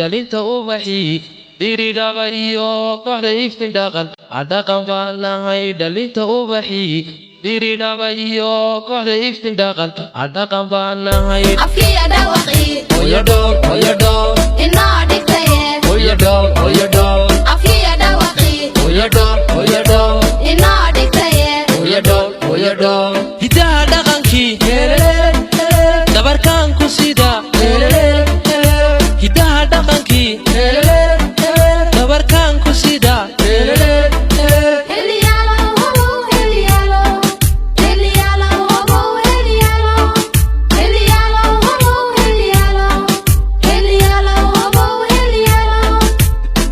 dhalinta ubaxii dhirigaaba iyo kooxda iftiin dhaqan dhaqan baan lahay dhalinta ubaxii dhirigaaba iyo kooxda iftiin dhaqan dhaqan baan lahay afkiya dhawaqi oyadhow inoo dhigtaye oyadhow afkiya dhawaqi oyadhow inoo dhigtaye oyadhow hidaha dhaqankii dabarkaan ku sida hidaha dhaqankii dabarkaan ku sida heliyaalo hobo heliyaalo heliyaalo hobo heliyaalo heliyaalo hobo heliyaalo heliyaalo hobo heliyaalo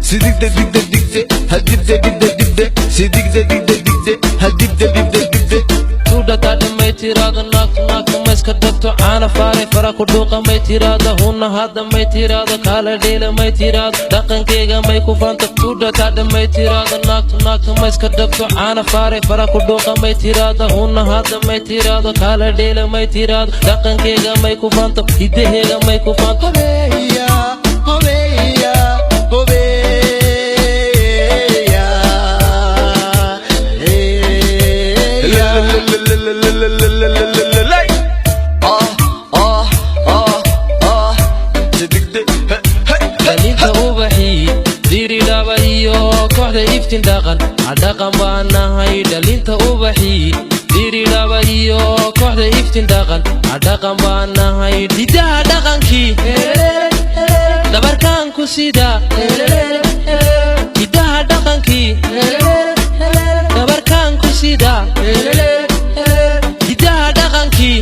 Sidigde digde digde hadibde digde digde Sidigde digde digde hadibde digde digde Tudata may tirada naak mayska dagto caana faare fara ku dhuuqa may tirada hunna hadda may tirada kala dheela may tirada dhaqankeyga may ku fanta tudata may tirada naak mayska dagto caana faare fara ku dhuuqa may tirada hunna hadda may tirada kala dheela may tirada dhaqankeyga may ku fanta hidaheega may ku fanta Hobeya, hobeya, hobeya Sidigde dhalinta ubaxii dhirigaaba iyo kooxda iftiin dhaqan dhaqan baan nahay dhalinta ubaxii dhirigaaba iyo kooxda iftiin dhaqan dhaqan baan nahay hidaha dhaqankii dabarkaan ku sida hidaha dhaqankii dabarkaan ku sida hidaha dhaqankii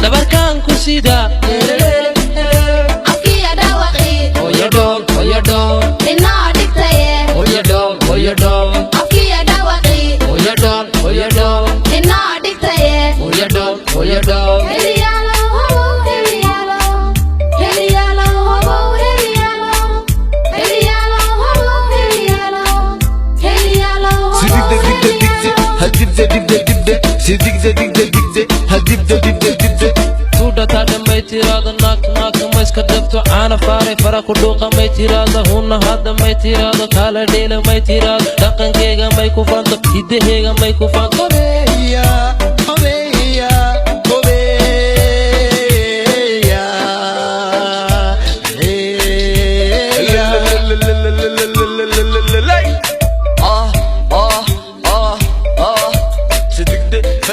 dabarkaan ku sida afkiya dhawaqi oyadhow inoo dhigtaye oyadhow afkiya dhawaqi oyadhow inoo dhigtaye oyadhow heliyaalo hobo heliyaalo heliyaalo hobo heliyaalo heliyaalo hobo heliyaalo heliyaalo Sidigde digde digde hadibde digde digde Sidigde digde digde hadibde digde digde tudata may tirada naak mayska dagto caana faare fara ku dhuuqa may tirada hunna hadda may tirada kala dheela may tirada dhaqankeyga may ku fanta hidaheega may ku fanta